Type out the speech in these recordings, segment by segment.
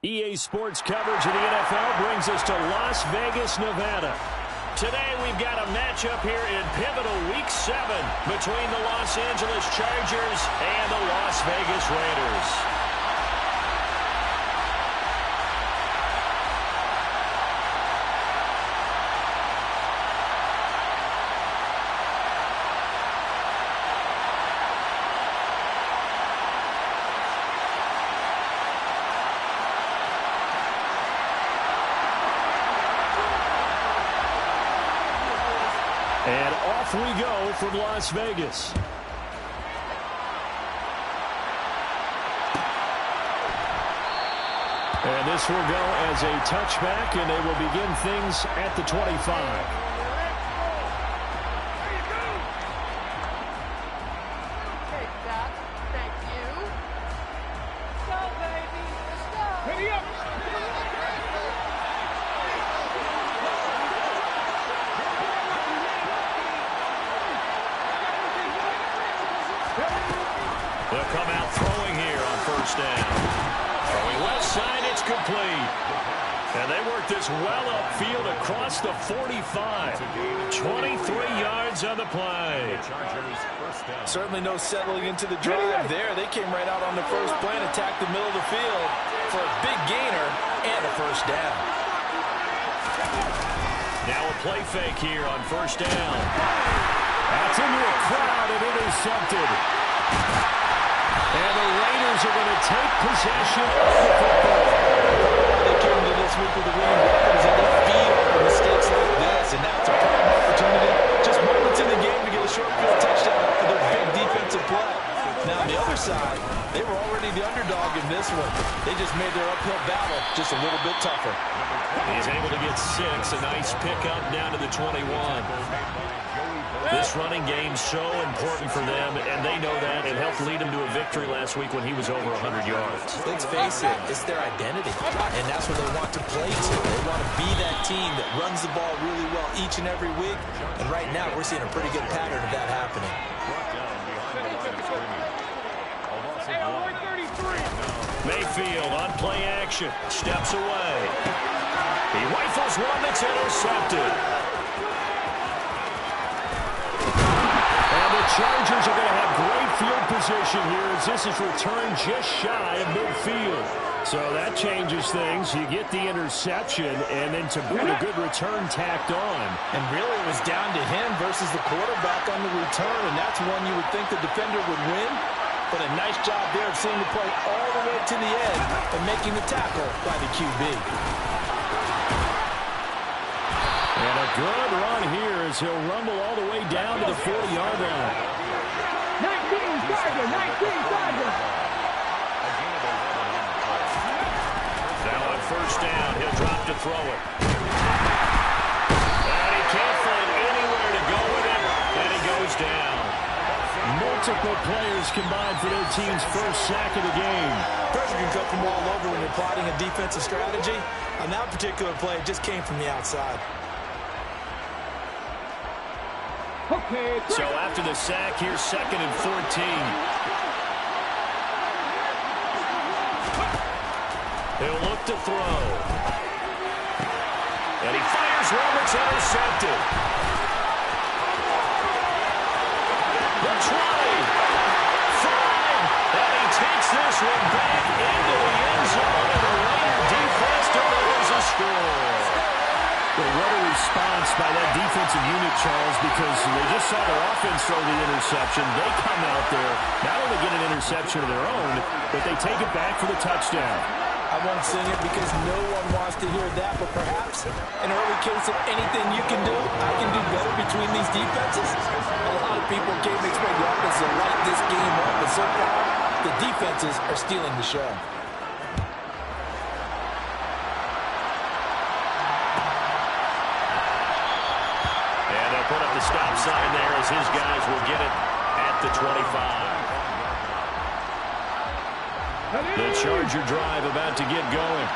EA Sports coverage of the NFL brings us to Las Vegas, Nevada. Today we've got a matchup here in pivotal Week 7 between the Los Angeles Chargers and the Las Vegas Raiders. And off we go from Las Vegas. And this will go as a touchback, and they will begin things at the 25. They'll come out throwing here on first down. Throwing left side, it's complete. And they work this well upfield across the 45. 23 yards on the play. Certainly no settling into the drive there. They came right out on the first play and attacked the middle of the field for a big gainer and a first down. Now a play fake here on first down. That's into a crowd and intercepted. And the Raiders are going to take possession of the football. They came into this week with the winning records, and they feed off of mistakes like this. And now it's a prime opportunity, just moments in the game, to get a short field touchdown off of their big defensive play. Now on the other side, they were already the underdog in this one. They just made their uphill battle just a little bit tougher. He's able to get 6. A nice pickup down to the 21. This running game's so important for them, and they know that. It helped lead them to a victory last week when he was over 100 yards. Let's face it, it's their identity, and that's what they want to play to. They want to be that team that runs the ball really well each and every week, and right now we're seeing a pretty good pattern of that happening. Mayfield on play action, steps away. He rifles one that's intercepted. Chargers are going to have great field position here as this is returned just shy of midfield. So that changes things. You get the interception, and then to boot, a good return tacked on. And really it was down to him versus the quarterback on the return, and that's one you would think the defender would win. But a nice job there of seeing the play all the way to the end and making the tackle by the QB. And a good run here as he'll rumble all the way down to the 40-yard line. 19 Chargers, 19 Chargers. Now on first down, he'll drop to throw it. And he can't find anywhere to go with it, and he goes down. Multiple players combined for their team's first sack of the game. Pressure can come from all over when you're plotting a defensive strategy. On that particular play, it just came from the outside. Okay, so after the sack, here's 2nd and 14. He'll look to throw. And he fires one that's intercepted. The 20. 5. And he takes this one back into the end zone. And the Raider defense delivers a score. Well, what a response by that defensive unit, Charles, because they just saw their offense throw the interception. They come out there, not only get an interception of their own, but they take it back for the touchdown. I won't sing it because no one wants to hear that, but perhaps an early case of anything you can do, I can do better between these defenses. A lot of people came to expect the offense to light this game up, but so far, the defenses are stealing the show. Put up the stop sign there as his guys will get it at the 25. The Charger drive about to get going.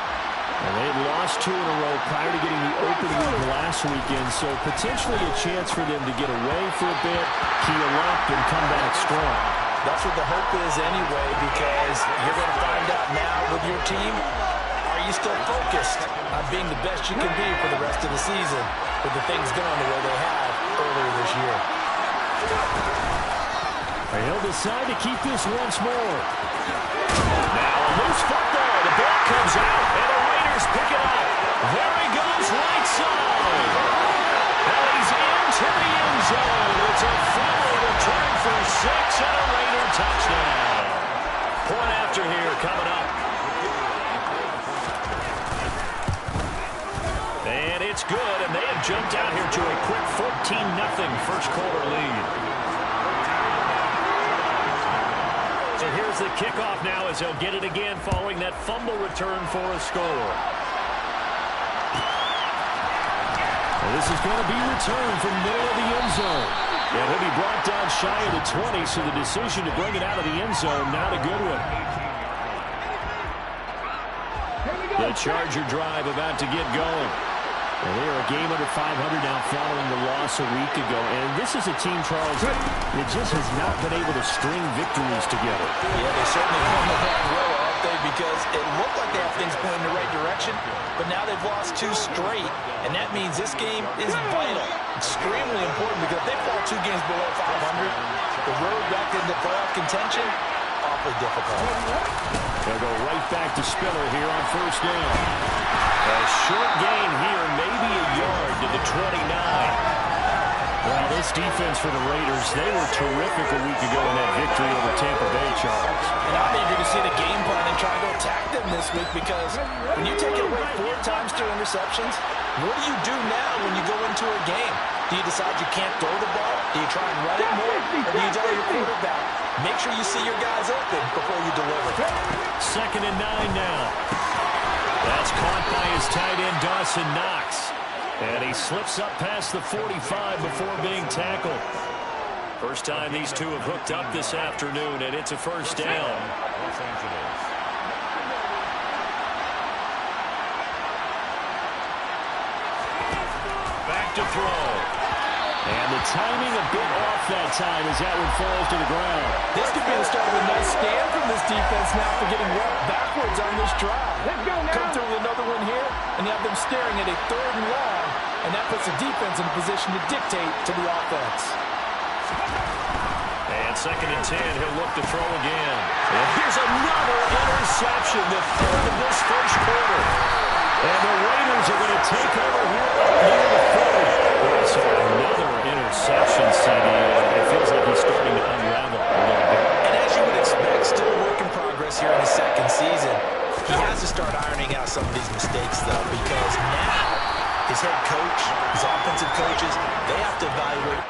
And they had lost 2 in a row prior to getting the open week last weekend, so potentially a chance for them to get away for a bit, heal up, and come back strong. That's what the hope is anyway, because you're going to find out now with your team, are are you still focused on being the best you can be for the rest of the season with the things going the way they have earlier this year? He'll decide to keep this once more. Now a loose football. The ball comes out, and the Raiders pick it up. There he goes, right side. And he's into the end zone. It's a fumble return for 6 and a Raider touchdown. Point after here coming up. And it's good, and they have jumped out here to a quick 14-0 first quarter lead. So here's the kickoff now as he'll get it again following that fumble return for a score. And this is going to be returned from middle of the end zone. And he'll be brought down shy of the 20, so the decision to bring it out of the end zone, not a good one. The Charger drive about to get going. And they are a game under 500 now following the loss a week ago. And this is a team, Charles, that just has not been able to string victories together. Yeah, they certainly come the wrong way, aren't they? Because it looked like they have things going in the right direction, but now they've lost 2 straight. And that means this game is vital, extremely important, because if they fall 2 games below 500, the road back into playoff contention, awfully difficult. They'll go right back to Spiller here on first down. A short gain here, maybe a yard to the 29. Well, this defense for the Raiders, they were terrific a week ago in that victory over Tampa Bay, Charles. And I'm eager to see the game plan and try to attack them this week, because when you take it away 4 times through interceptions, what do you do now when you go into a game? Do you decide you can't throw the ball? Do you try and run it more? Or do you tell your quarterback, make sure you see your guys open before you deliver? 2nd and 9 now. That's caught by his tight end, Dawson Knox. And he slips up past the 45 before being tackled. First time these two have hooked up this afternoon, and it's a first down. Back to throw. And the timing a bit off that time as that one falls to the ground. This could be the start of a nice stand from this defense now for getting walked backwards on this drive. Let's go now. Come through with another one here, and you have them staring at a 3rd and long, and that puts the defense in a position to dictate to the offense. And 2nd and 10, he'll look to throw again. And here's another interception, the 3rd of this first quarter. And the Raiders are going to take over here near the 30. So another interception, CD. It feels like he's starting to unravel a little bit. And as you would expect, still a work in progress here in his 2nd season. He has to start ironing out some of these mistakes, though, because now his head coach, his offensive coaches, they have to evaluate.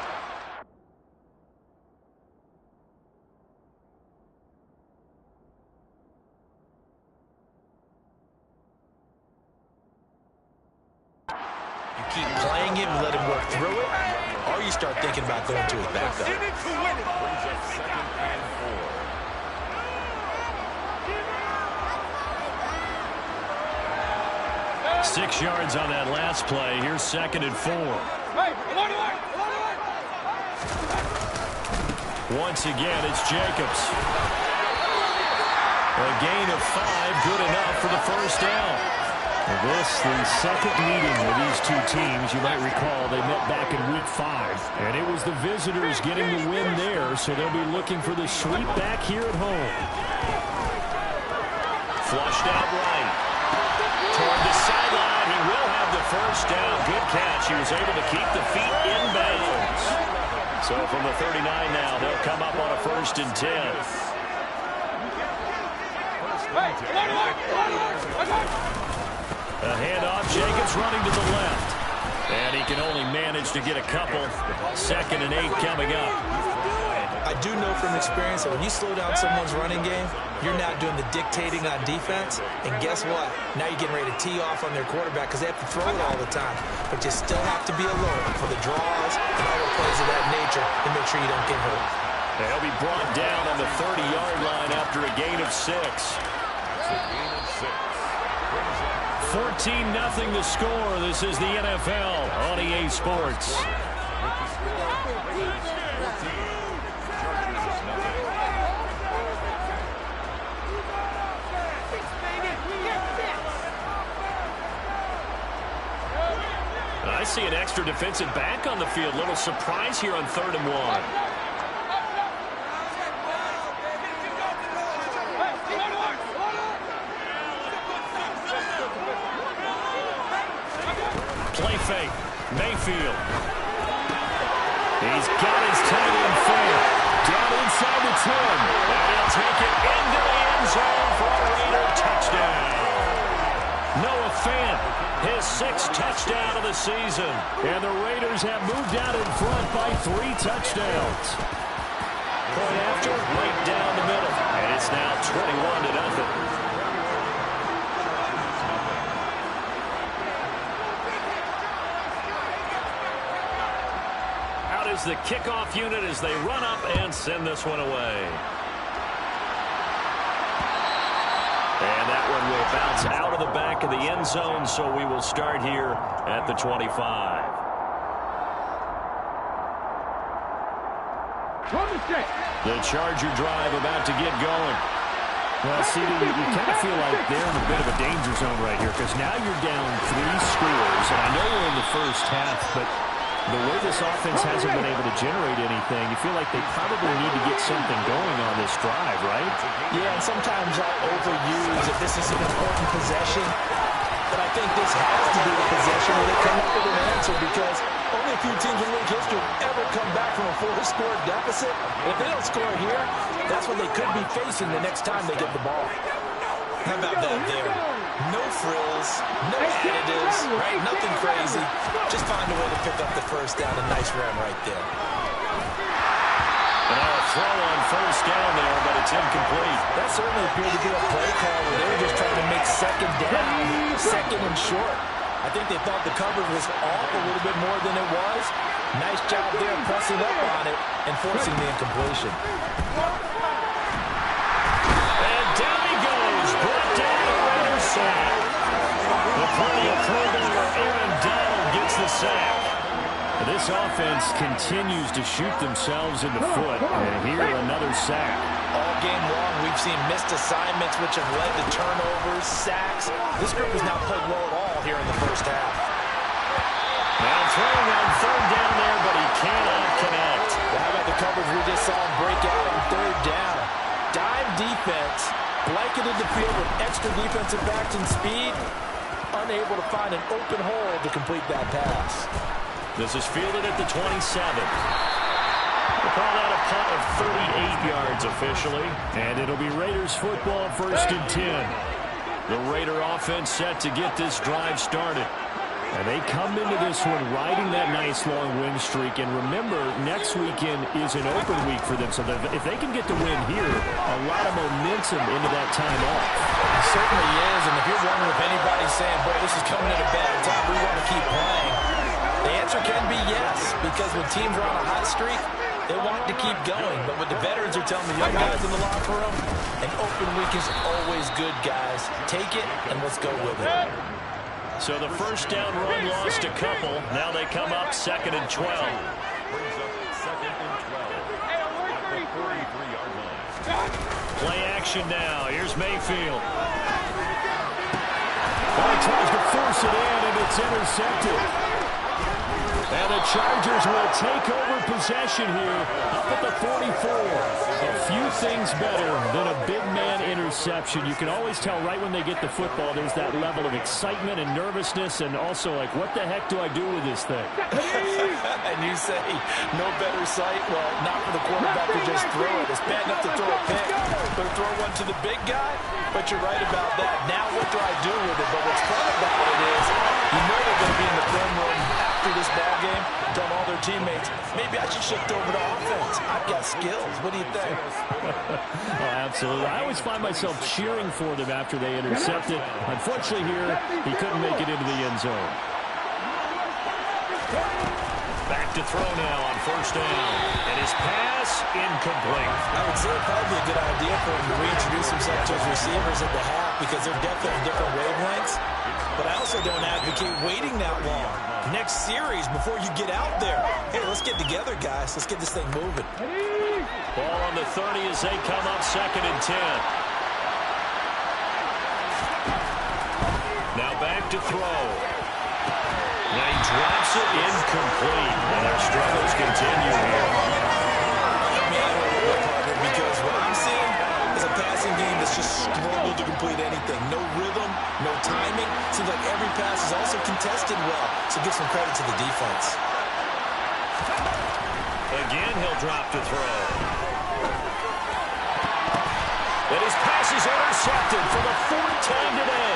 You keep playing him and let him work through it, or you start thinking about going to his backup. 6 yards on that last play. Here's 2nd and 4. Once again, it's Jacobs. A gain of 5, good enough for the first down. This, the second meeting of these two teams. You might recall they met back in week 5. And it was the visitors getting the win there, so they'll be looking for the sweep back here at home. Flushed out right. Toward the sideline, he will have the first down. Good catch. He was able to keep the feet in bounds. So from the 39 now, they'll come up on a 1st and 10. A handoff, Jacobs running to the left. And he can only manage to get a couple. 2nd and 8 coming up. I do know from experience that when you slow down someone's running game, you're now doing the dictating on defense. And guess what? Now you're getting ready to tee off on their quarterback because they have to throw it all the time. But you still have to be alert for the draws and other plays of that nature to make sure you don't get hurt. They'll be brought down on the 30-yard line after a gain of 6. 14-0 the score. This is the NFL on EA Sports. I see an extra defensive back on the field. Little surprise here on 3rd and 1. Play fake. Mayfield. He's got his tight end fair. Down inside the 10. And he'll take it into the end zone for a Raider touchdown. Noah Fant, his 6th touchdown of the season. And the Raiders have moved out in front by 3 touchdowns. Point after, right down the middle. And it's now 21-0. Is the kickoff unit as they run up and send this one away. And that one will bounce out of the back of the end zone, so we will start here at the 25. The Charger drive about to get going. Well, CD, you kind of feel like they're in a bit of a danger zone right here because now you're down 3 scores. And I know we're in the first half, but the way this offense hasn't been able to generate anything, you feel like they probably need to get something going on this drive, right? Yeah, and sometimes I overuse if this is an important possession. But I think this has to be the possession where they come up with an answer because only a few teams in league history ever come back from a 4-score deficit. If they don't score here, that's what they could be facing the next time they get the ball. How about that there? No frills, no additives, right? Nothing crazy. Just find a way to pick up the first down. A nice run right there. And now a throw on first down there, but it's incomplete. That certainly appeared to be a play call where they were just trying to make 2nd down, 2nd and short. I think they thought the coverage was off a little bit more than it was. Nice job there pressing up on it and forcing the incompletion. And down he goes. Brought down the Raiders sack. The play approval where Aaron Donald gets the sack. This offense continues to shoot themselves in the foot. And here another sack. All game long, we've seen missed assignments which have led to turnovers, sacks. This group has not played well at all here in the first half. Now throwing on 3rd down there, but he cannot connect. How about the coverage we just saw him break out on 3rd down? Dime defense, blanketed the field with extra defensive backs and speed, unable to find an open hole to complete that pass. This is fielded at the 27. We'll call that a punt of 38 yards officially. And it'll be Raiders football 1st and 10. The Raider offense set to get this drive started. And they come into this one riding that nice long win streak. And remember, next weekend is an open week for them. So that if they can get the win here, a lot of momentum into that time off. It certainly is. And if you're wondering if anybody's saying, boy, this is coming at a bad time, we want to keep playing, the answer can be yes. Because when teams are on a hot streak, they want to keep going. But what the veterans are telling the young guys in the locker room, an open week is always good, guys. Take it and let's go with it. So the first down run lost a couple. Now they come up 2nd and 12. Play action now. Here's Mayfield. Tries to force it in, and it's intercepted. And the Chargers will take over possession here up at the 44. A few things better than a big man interception. You can always tell right when they get the football, there's that level of excitement and nervousness and also like, what the heck do I do with this thing? And you say, no better sight? Well, not for the quarterback to just throw it. It's bad enough to throw a pick, but throw one to the big guy? But you're right about that. Now what do I do with it? But what's fun about it is, you know they're going to be in the film room after this ball game, telling all their teammates, maybe I should shift over to offense. I've got skills. What do you think? Oh, absolutely. I always find myself cheering for them after they intercept it. Unfortunately here, he couldn't make it into the end zone. Back to throw now on first down. And his pass incomplete. I would say it'd probably be a good idea for him to reintroduce himself to his receivers at the half because they're definitely on different wavelengths. But I also don't advocate waiting that long. Next series before you get out there. Hey, let's get together, guys. Let's get this thing moving. Ball on the 30 as they come up 2nd and 10. Now back to throw. And he drops it incomplete. And their struggles continue here. I mean, I don't know what, partner, because what I'm seeing is a passing game that's just struggled to complete anything. No rhythm, no timing. Seems like every pass is also contested well. So give some credit to the defense. Again, he'll drop to throw. And his pass is intercepted for the fourth time today.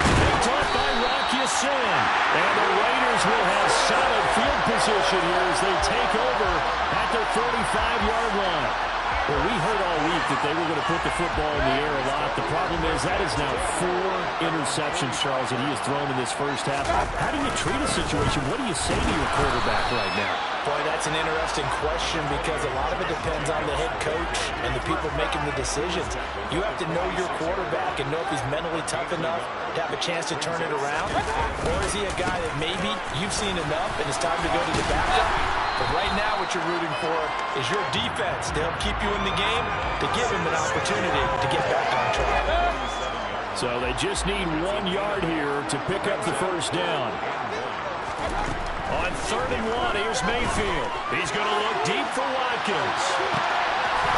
Picked off by Rocky Sin. And the Raiders will have solid field position here as they take over at their 45-yard line. Well, we heard all week that they were going to put the football in the air a lot. The problem is that is now 4 interceptions, Charles, that he has thrown in this first half. How do you treat a situation? What do you say to your quarterback right now? Boy, that's an interesting question because a lot of it depends on the head coach and the people making the decisions. You have to know your quarterback and know if he's mentally tough enough to have a chance to turn it around. Or is he a guy that maybe you've seen enough and it's time to go to the backup? But right now what you're rooting for is your defense to help keep you in the game, to give him an opportunity to get back on track. So they just need 1 yard here to pick up the first down. On 3rd and 1, here's Mayfield. He's going to look deep for Watkins.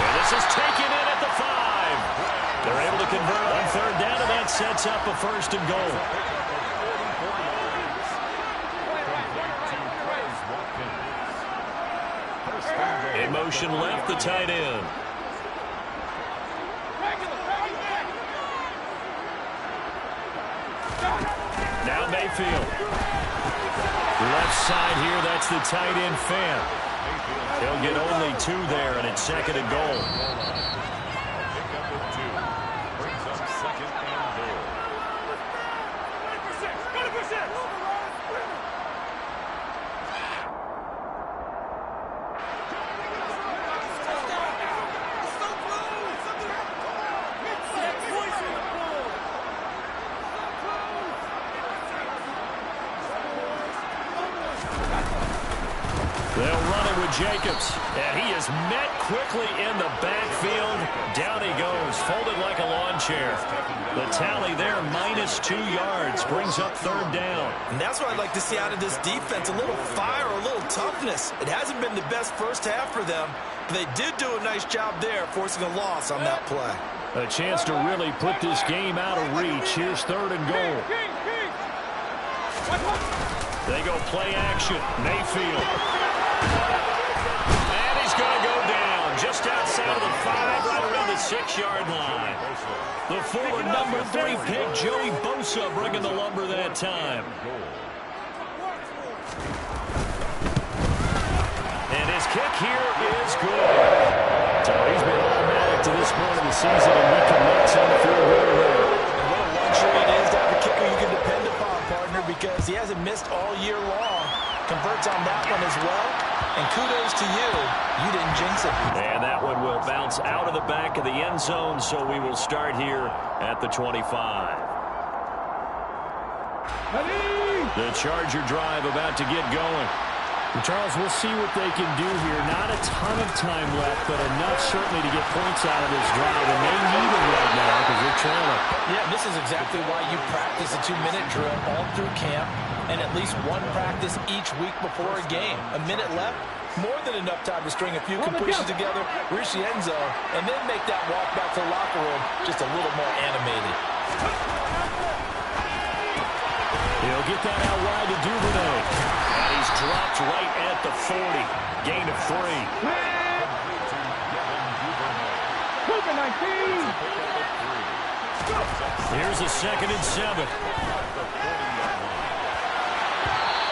And this is taken in at the 5. They're able to convert on 3rd down, and that sets up a 1st and goal. In motion left, the tight end. Now Mayfield. Left side here, that's the tight end Fan. He'll get only 2 there, and it's 2nd and goal. They'll run it with Jacobs, and he is met quickly in the backfield. Down he goes, folded like a lawn chair. The tally there, -2 yards, brings up 3rd down. And that's what I'd like to see out of this defense, a little fire, a little toughness. It hasn't been the best first half for them, but they did do a nice job there, forcing a loss on that play. A chance to really put this game out of reach. Here's 3rd and goal. They go play action. Mayfield. And he's going to go down just outside of the 5, right around the 6-yard line. The former number 3 pick, Joey Bosa, bringing the lumber that time. And his kick here is good. So he's been automatic to this point of the season, and he connects on the field goal there. And what a luxury it is to have a kicker you can depend upon, partner, because he hasn't missed all year long. Converts on that one as well. And kudos to you. You didn't jinx it. And that one will bounce out of the back of the end zone, so we will start here at the 25. The Charger drive about to get going. And Charles, we'll see what they can do here. Not a ton of time left, but enough certainly to get points out of this drive. And they need it right now because they're trailing. Yeah, this is exactly why you practice a 2-minute drill all through camp and at least one practice each week before a game. A minute left, more than enough time to string a few completions together, reach the end zone, and then make that walk back to the locker room just a little more animated. He'll get that out wide to Duvernay. And he's dropped right at the 40. Gain of 3. Here's a 2nd and 7.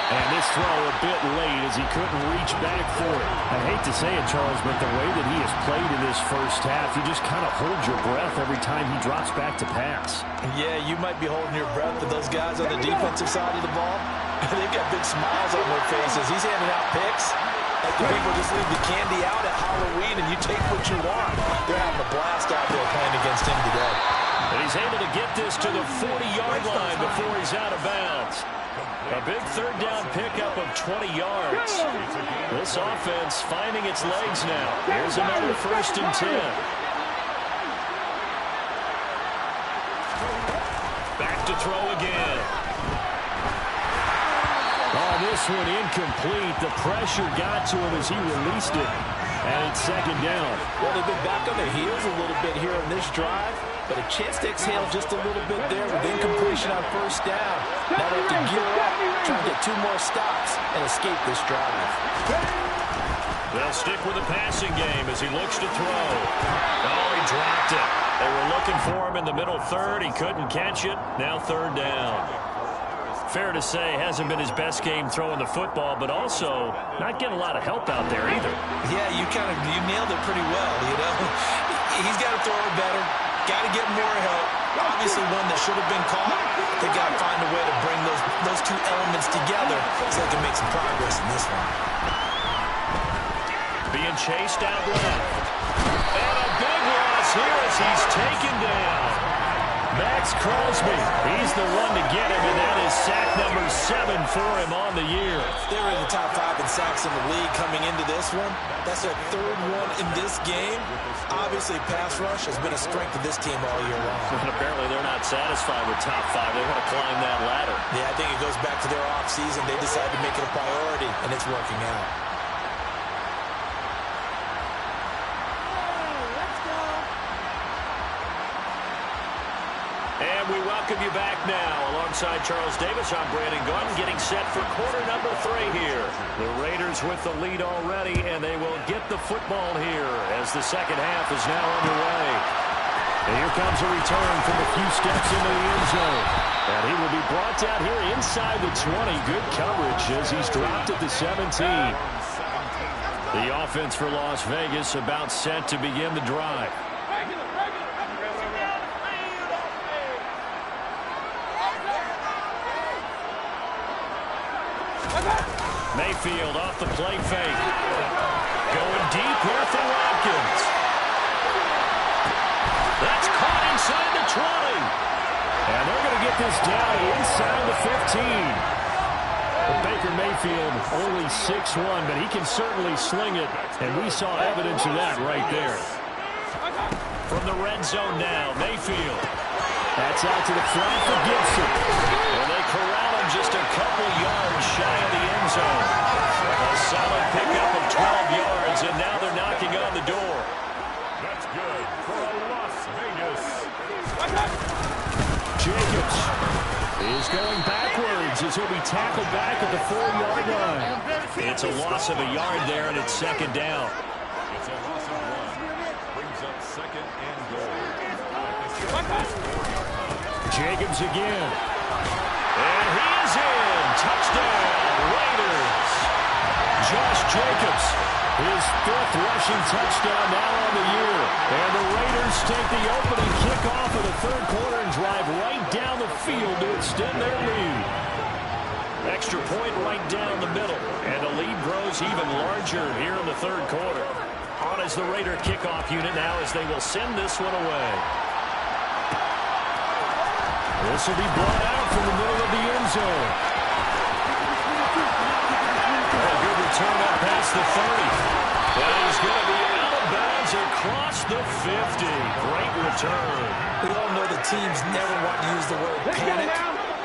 And this throw a bit late as he couldn't reach back for it. I hate to say it, Charles, but the way that he has played in this first half, you just kind of hold your breath every time he drops back to pass. Yeah, you might be holding your breath, but those guys on the defensive side of the ball, they've got big smiles on their faces. He's handing out picks like the people just leave the candy out at Halloween and you take what you want. They're having a blast out there playing against him today. And he's able to get this to the 40-yard line before he's out of bounds. A big 3rd down pickup of 20 yards. This offense finding its legs now. Here's another 1st and 10. Back to throw again. And this one incomplete. The pressure got to him as he released it. And it's second down. Well, they've been back on their heels a little bit here on this drive, but a chance to exhale just a little bit there with incompletion on first down. Now they have to gear up, try to get 2 more stops, and escape this drive. They'll stick with the passing game as he looks to throw. Oh, he dropped it. They were looking for him in the middle third. He couldn't catch it. Now third down. Fair to say, hasn't been his best game throwing the football, but also not getting a lot of help out there either. Yeah, you nailed it pretty well, you know. He's got to throw it better, got to get more help. Obviously one that should have been caught. They got to find a way to bring those 2 elements together so they can make some progress in this one. Being chased out left. And a big loss here as he's taken down. Max Crosby, he's the one to get him, and that is sack number 7 for him on the year. They're in the top 5 in sacks in the league coming into this one. That's their 3rd one in this game. Obviously, pass rush has been a strength of this team all year long. And apparently they're not satisfied with top 5. They want to climb that ladder. Yeah, I think it goes back to their offseason. They decided to make it a priority, and it's working out. And we welcome you back now. Alongside Charles Davis, I'm Brandon Gunn, getting set for quarter number 3 here. The Raiders with the lead already, and they will get the football here as the second half is now underway. And here comes a return from a few steps into the end zone. And he will be brought down here inside the 20. Good coverage as he's dropped at the 17. The offense for Las Vegas about set to begin the drive. Mayfield off the play fake. Going deep here for Watkins. That's caught inside the 20. And they're going to get this down inside the 15. But Baker Mayfield only 6'1", but he can certainly sling it. And we saw evidence of that right there. From the red zone now, Mayfield. That's out to the flat for Gibson. And they corral him just a couple yards shy of the end zone. A solid pickup of 12 yards, and now they're knocking on the door. That's good for Las Vegas. Jacobs is going backwards as he'll be tackled back at the 4-yard line. It's a loss of a yard there, and it's second down. It's a loss of 1. Brings up second and goal. Jacobs again. And he is in. Touchdown, Raiders. Josh Jacobs, his 5th rushing touchdown now on the year. And the Raiders take the opening kickoff of the 3rd quarter and drive right down the field to extend their lead. Extra point right down the middle. And the lead grows even larger here in the 3rd quarter. On as the Raider kickoff unit now as they will send this one away. This will be brought out from the middle of the end zone. A good return up past the 30. And he's going to be out of bounds across the 50. Great return. We all know the teams never want to use the word panic,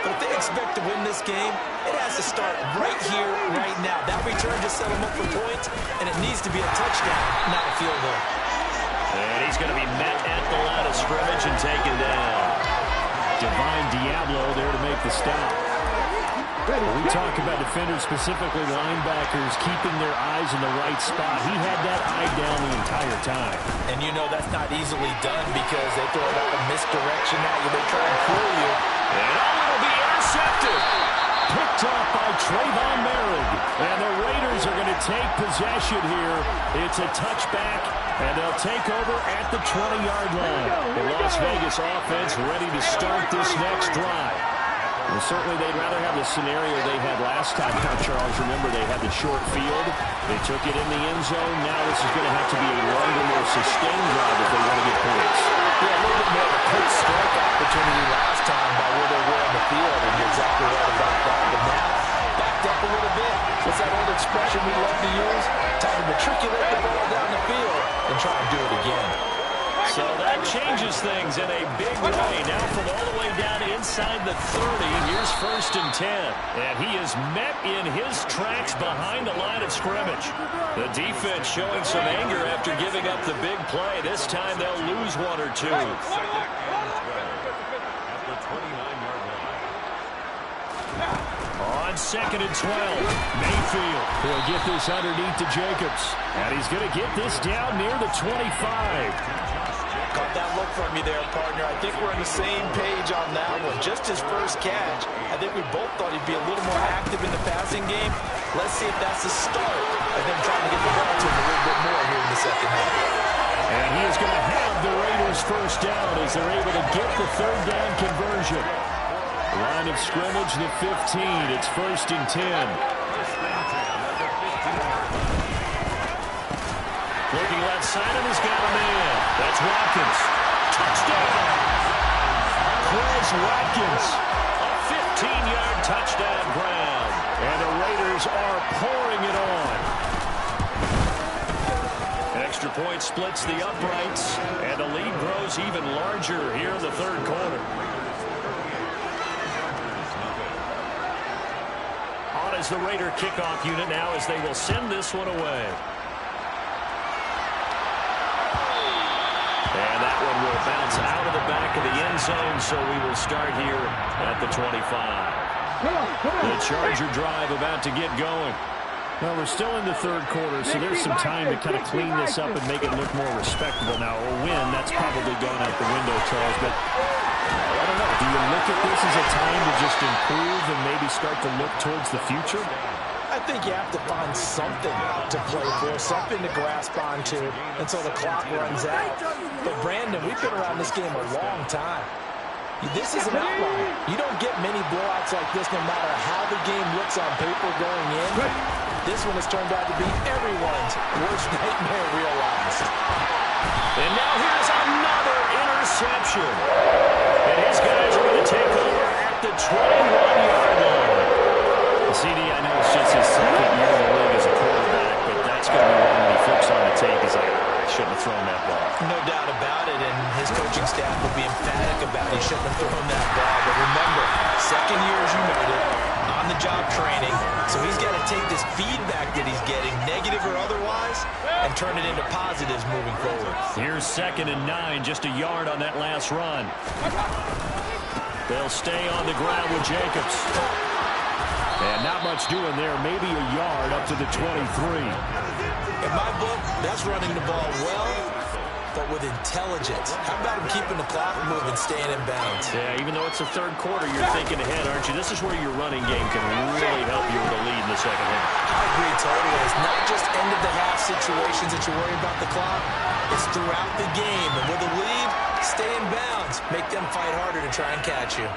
but if they expect to win this game, it has to start right here, right now. That return just set them up for points, and it needs to be a touchdown, not a field goal. And he's going to be met at the line of scrimmage and taken down. Divine Diablo there to make the stop. We talk about defenders, specifically linebackers, keeping their eyes in the right spot. He had that eye down the entire time. And you know that's not easily done because they throw it out of misdirection at you. They try and fool you. And it'll be intercepted. Picked up by Trayvon Merrick. And the Raiders are going to take possession here. It's a touchback, and they'll take over at the 20-yard line. The Las Vegas offense ready to start this next drive. Well, certainly they'd rather have the scenario they had last time. Now, Charles, remember they had the short field. They took it in the end zone. Now this is going to have to be a longer, more sustained drive if they want to get points. Yeah, a little bit more of a quick strike opportunity last time by where they were on the field, and you're exactly right about that. But now, backed up a little bit. What's that old expression we love to use? Time to matriculate the ball down the field and try and do it again. So that changes things in a big way. Now from all the way down inside inside the 30. Here's 1st and 10. And he is met in his tracks behind the line of scrimmage. The defense showing some anger after giving up the big play. This time they'll lose one or two. On 2nd and 12, Mayfield will get this underneath to Jacobs. And he's going to get this down near the 25. Caught that look from you there, partner. I think we're on the same page on that one. Just his first catch, I think we both thought he'd be a little more active in the passing game. Let's see if that's the start of them trying to get the ball to him a little bit more here in the second half. And he is going to have the Raiders first down as they're able to get the 3rd down conversion. Line of scrimmage, the 15. It's 1st and 10. Looking left side, and he's got a man. That's Watkins. Touchdown! Chris Watkins. A 15-yard touchdown ground. And the Raiders are pouring it on. Extra point splits the uprights, and the lead grows even larger here in the 3rd quarter. On as the Raider kickoff unit now as they will send this one away. And that one will bounce out of the back of the end zone, so we will start here at the 25. The Charger drive about to get going. Well, we're still in the 3rd quarter, so there's some time to kind of clean this up and make it look more respectable. Now, a win, that's probably gone out the window, Charles, but I don't know. Do you look at this as a time to just improve and maybe start to look towards the future? I think you have to find something to play for, something to grasp onto until the clock runs out. But, Brandon, we've been around this game a long time. This is an outlier. You don't get many blowouts like this no matter how the game looks on paper going in. This one has turned out to be everyone's worst nightmare realized. And now here's another interception. And his guys are going to take over at the 21-yard line. CD, I know it's just his 2nd year in the league as a quarterback, but that's going to be one when he flips on the tape. He's like, I shouldn't have thrown that ball. No doubt about it, and his coaching staff will be emphatic about he shouldn't have thrown that ball. But remember, 2nd year, as you noted, on-the-job training, so he's got to take this feedback that he's getting, negative or otherwise, and turn it into positives moving forward. Here's 2nd and 9, just a yard on that last run. They'll stay on the ground with Jacobs. And not much doing there, maybe a yard up to the 23. In my book, that's running the ball well, but with intelligence. How about him keeping the clock moving, staying in bounds? Yeah, even though it's the 3rd quarter, you're thinking ahead, aren't you? This is where your running game can really help you with a lead in the 2nd half. I agree totally. It's not just end-of-the-half situations that you worry about the clock. It's throughout the game. And with a lead, stay in bounds. Make them fight harder to try and catch you.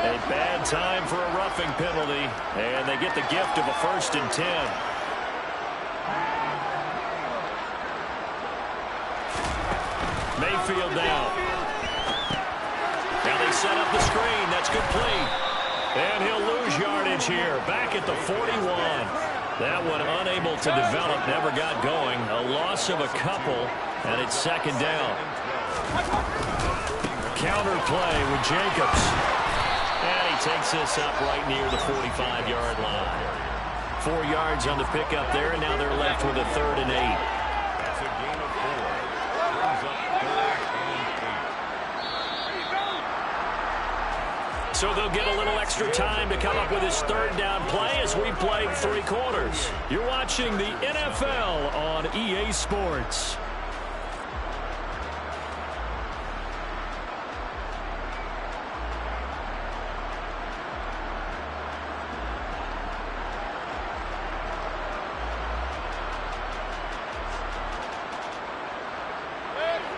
A bad time for a roughing penalty, and they get the gift of a 1st and 10. Mayfield down. Now they set up the screen. That's complete. And he'll lose yardage here. Back at the 41. That one unable to develop, never got going. A loss of a couple, and it's 2nd down. Counter play with Jacobs. And he takes this up right near the 45-yard line. 4 yards on the pickup there, and now they're left with a 3rd and 8. That's a gain of 4. Brings up 3rd and 8. So they'll get a little extra time to come up with his 3rd down play as we played 3 quarters. You're watching the NFL on EA Sports.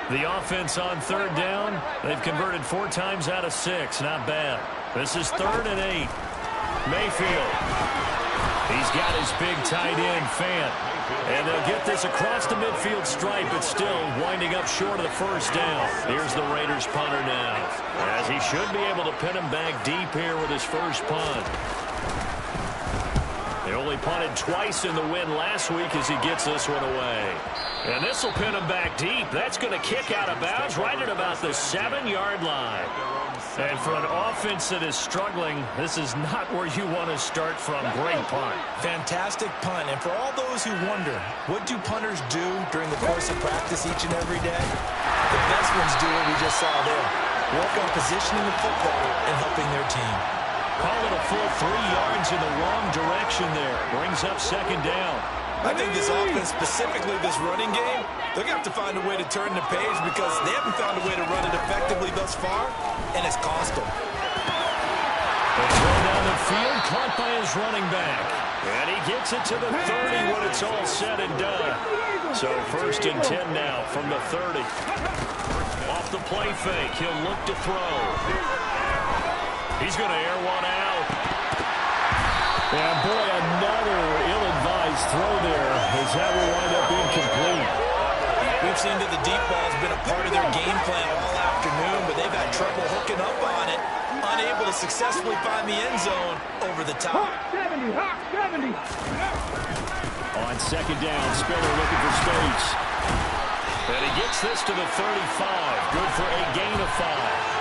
The offense on 3rd down, they've converted 4 times out of 6. Not bad. This is 3rd and 8. Mayfield. He's got his big tight end, Fant. And they'll get this across the midfield stripe, but still winding up short of the 1st down. Here's the Raiders punter now, as he should be able to pin him back deep here with his first punt. They only punted twice in the win last week as he gets this one away. And this will pin him back deep. That's going to kick out of bounds right at about the 7-yard line. And for an offense that is struggling, this is not where you want to start from. Great punt. Fantastic punt. And for all those who wonder, what do punters do during the course of practice each and every day? The best ones do what we just saw there. Work on positioning the football and helping their team. Call it a full 3 yards in the wrong direction there. Brings up second down. I think this offense, specifically this running game, they're going to have to find a way to turn the page because they haven't found a way to run it effectively thus far, and it's cost them. The throw down the field, caught by his running back. And he gets it to the 30 when it's all said and done. So 1st and 10 now from the 30. Off the play fake, he'll look to throw. He's going to air one out. And boy, another ill-advised throw there as that will wind up incomplete. We've seen that the deep ball has been a part of their game plan all afternoon, but they've had trouble hooking up on it, unable to successfully find the end zone over the top. Hawk 70, Hawk 70. On second down, Spiller looking for space. And he gets this to the 35. Good for a gain of 5.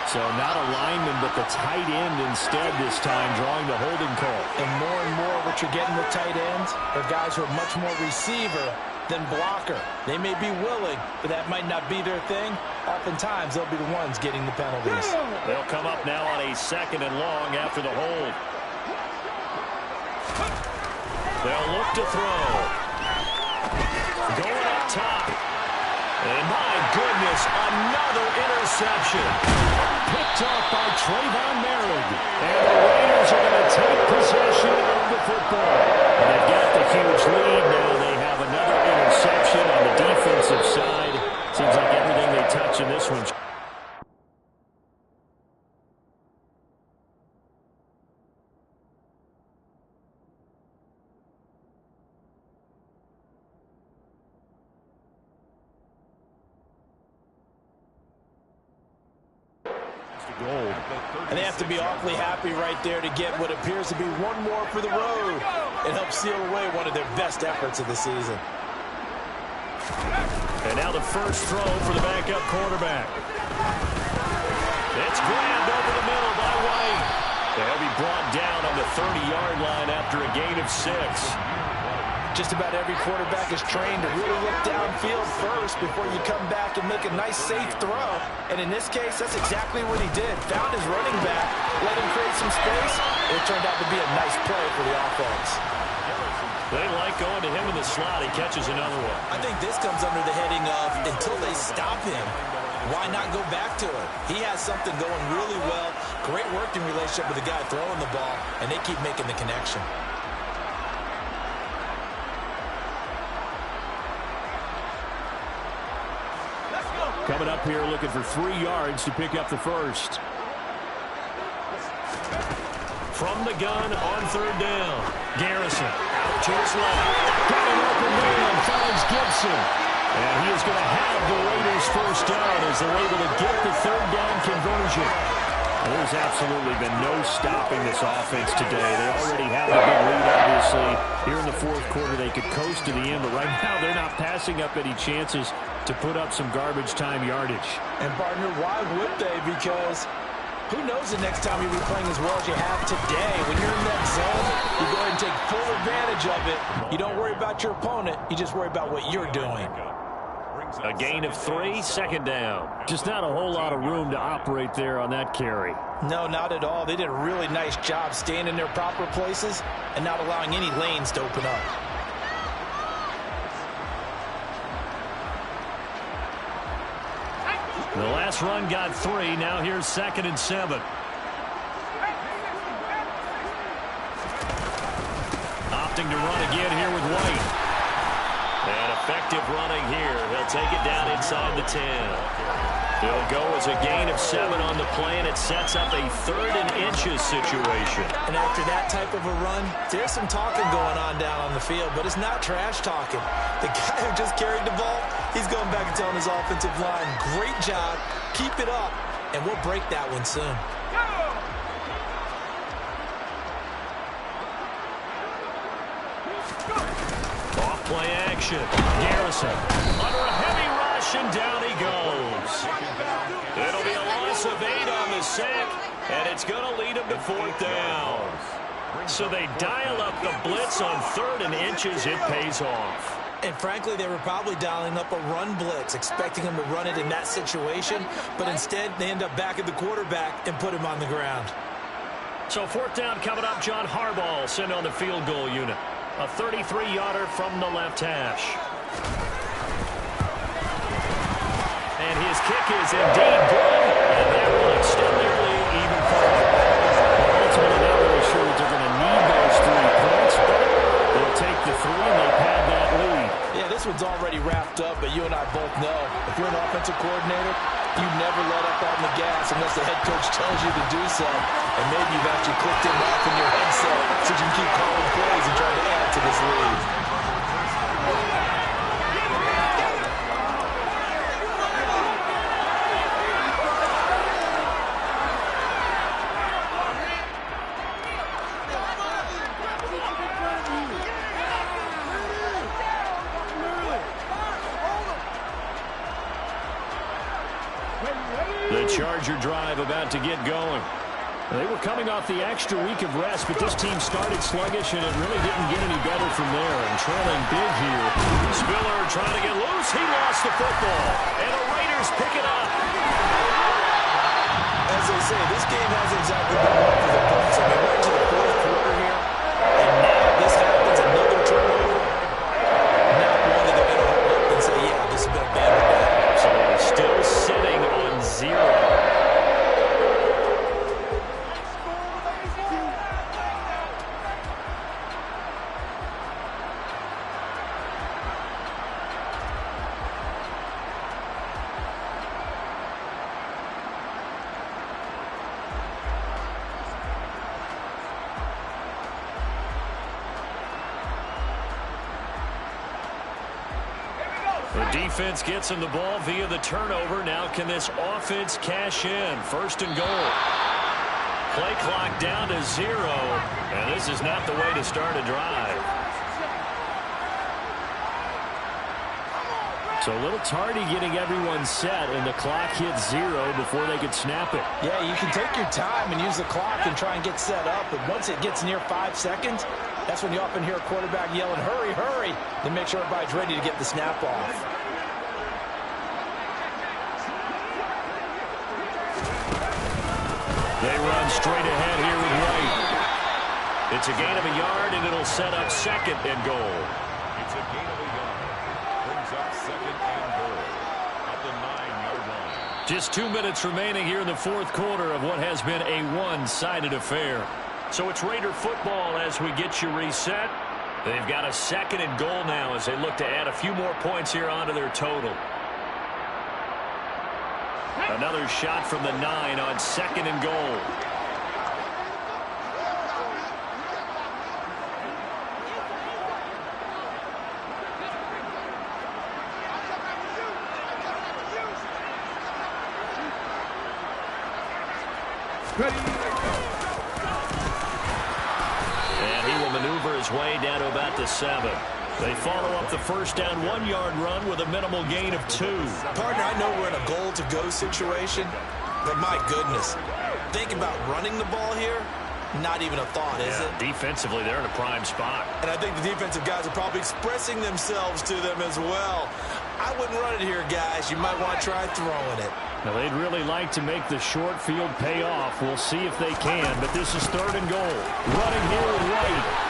So not a lineman, but the tight end instead this time, drawing the holding call. And more what you're getting with tight ends are guys who are much more receiver than blocker. They may be willing, but that might not be their thing. Oftentimes, they'll be the ones getting the penalties. They'll come up now on a 2nd and long after the hold. They'll look to throw. Going up top. And my goodness, another interception. Picked off by Trayvon Merritt. And the Raiders are going to take possession of the football. And they've got the huge lead. Now they have another interception on the defensive side. Seems like everything they touch in this one. And they have to be awfully happy right there to get what appears to be one more for the road. It helps seal away one of their best efforts of the season. And now the first throw for the backup quarterback. It's grabbed over the middle by White. They'll be brought down on the 30-yard line after a gain of 6. Just about every quarterback is trained to really look downfield first before you come back and make a nice, safe throw. And in this case, that's exactly what he did. Found his running back, let him create some space, and it turned out to be a nice play for the offense. They like going to him in the slot. He catches another one. I think this comes under the heading of until they stop him, why not go back to it? He has something going really well, great working relationship with the guy throwing the ball, and they keep making the connection. Coming up here looking for 3 yards to pick up the first. From the gun on 3rd down. Garrison out to his left. Got an open man, finds Gibson. And he is going to have the Raiders first down as they're able to get the 3rd down conversion. There's absolutely been no stopping this offense today. They already have a big lead, obviously. Here in the 4th quarter, they could coast to the end, but right now they're not passing up any chances to put up some garbage time yardage. And, partner, why would they? Because who knows the next time you'll be playing as well as you have today. When you're in that zone, you go ahead and take full advantage of it. You don't worry about your opponent. You just worry about what you're doing. A gain of 3, 2nd down. Just not a whole lot of room to operate there on that carry. No, not at all. They did a really nice job staying in their proper places and not allowing any lanes to open up. The last run got 3. Now here's 2nd and 7. Opting to run again here with White. And effective running here. They'll take it down inside the 10. It'll go as a gain of 7 on the play, and it sets up a 3rd and inches situation. And after that type of a run, there's some talking going on down on the field, but it's not trash talking. The guy who just carried the ball, he's going back and telling his offensive line, great job, keep it up, and we'll break that one soon. Off-play action. Garrison under a heavy rush, and down he goes. It'll be a loss loss of 8 on the sack, and it's going to lead them to 4th down. So they dial up the blitz on 3rd and inches. It pays off. And frankly, they were probably dialing up a run blitz, expecting him to run it in that situation. But instead, they end up back at the quarterback and put him on the ground. So 4th down coming up. John Harbaugh sent on the field goal unit. A 33-yarder from the left hash. And his kick is indeed good. And that will extend their lead even further. Ultimately, not really sure that they're going to need those 3 points, but they'll take the 3 and they pad that lead. Yeah, this one's already wrapped up, but you and I both know if you're an offensive coordinator, you never let up on the gas unless the head coach tells you to do so. And maybe you've actually clicked him off in your headset so you can keep calling plays and trying to add to this lead. The Charger drive about to get going. They were coming off the extra week of rest, but this team started sluggish, and it really didn't get any better from there. And trailing big here. Spiller trying to get loose. He lost the football. And the Raiders pick it up. As they say, this game hasn't exactly been one for the Bucs. I mean, we're into the 4th quarter here, and now this happens, another turnover. Not one that they're going to hold up and say, yeah, this has been a bad one. So they're still sitting on 0. The defense gets him the ball via the turnover. Now can this offense cash in? 1st and goal. Play clock down to 0. And this is not the way to start a drive. So a little tardy getting everyone set, and the clock hits 0 before they could snap it. Yeah, you can take your time and use the clock and try and get set up, but once it gets near 5 seconds, that's when you often hear a quarterback yelling, hurry, hurry, to make sure everybody's ready to get the snap off. They run straight ahead here with Wright. It's a gain of a yard, and it'll set up 2nd and goal. It's a gain of a yard. Brings up 2nd and goal at the 9-yard line. Just 2 minutes remaining here in the 4th quarter of what has been a one-sided affair. So it's Raider football as we get you reset. They've got a 2nd and goal now as they look to add a few more points here onto their total. Another shot from the 9 on 2nd and goal. And he will maneuver his way down to about the 7. They follow up the 1st down 1-yard run with a minimal gain of 2. Partner, I know we're in a goal-to-go situation, but my goodness, think about running the ball here. Not even a thought, is it? Defensively, they're in a prime spot. And I think the defensive guys are probably expressing themselves to them as well. I wouldn't run it here, guys. You might want to try throwing it. Now, they'd really like to make the short field pay off. We'll see if they can, but this is 3rd and goal. Running here with Wright.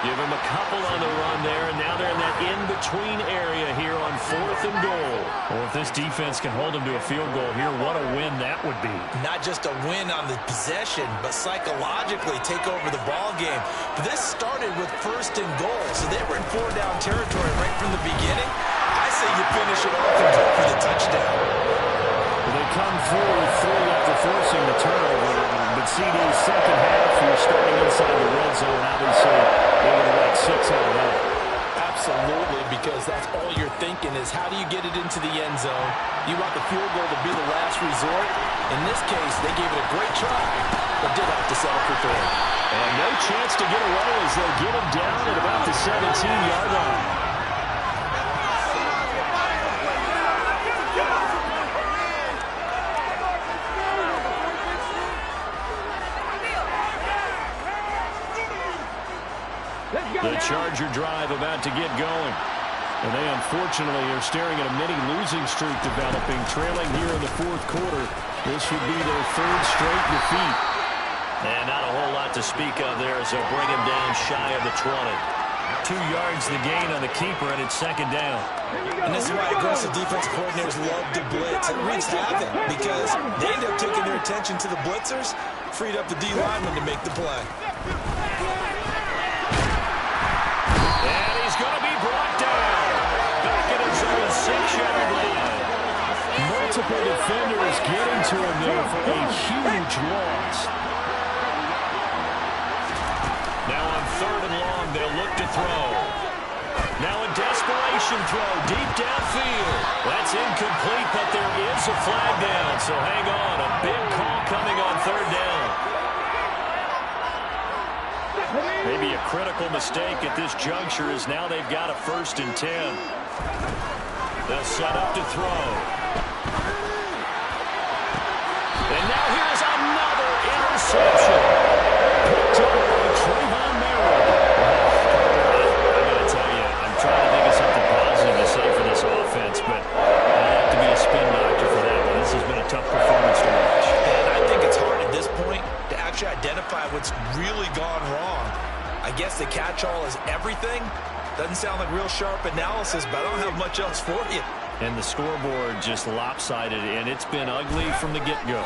Give him a couple on the run there, and now they're in that in-between area here on 4th and goal. Well, if this defense can hold them to a field goal here, what a win that would be. Not just a win on the possession, but psychologically take over the ball game. But this started with 1st and goal, so they were in 4-down territory right from the beginning. I say you finish it off and go for the touchdown. Well, they come through 3 after forcing the turnover. But CD's 2nd half, you're starting inside the red zone. Obviously, they're going to let 6 out of that. Absolutely, because that's all you're thinking is how do you get it into the end zone? You want the field goal to be the last resort. In this case, they gave it a great try, but did have to settle for 3. And no chance to get away as they'll get him down at about the 17-yard line. The Charger drive about to get going. And they unfortunately are staring at a mini losing streak developing, trailing here in the fourth quarter. This would be their third straight defeat. And not a whole lot to speak of there as they'll bring him down shy of the 20. 2 yards the gain on the keeper, and it's second down. And this is why aggressive defensive coordinators love to blitz. It wreaks havoc because they end up taking their attention to the blitzers, freed up the D lineman to make the play. And he's going to be brought down. Back at his own 6-yard line. Multiple defenders getting to him there for a huge loss. Now on 3rd and long, they'll look to throw. Now a desperation throw deep downfield. That's incomplete, but there is a flag down. So hang on, a big call coming on 3rd down. Maybe a critical mistake at this juncture as now they've got a 1st and 10. They'll set up to throw. And now here's another interception. Picked up by Trayvon Merrill. I'm going to tell you, I'm trying to think of something positive to say for this offense, but I have to be a spin doctor for that one. This has been a tough performance to watch. And I think it's hard at this point to actually identify what's really gone wrong. I guess the catch-all is everything. Doesn't sound like real sharp analysis, but I don't have much else for you. And the scoreboard just lopsided, and it's been ugly from the get-go.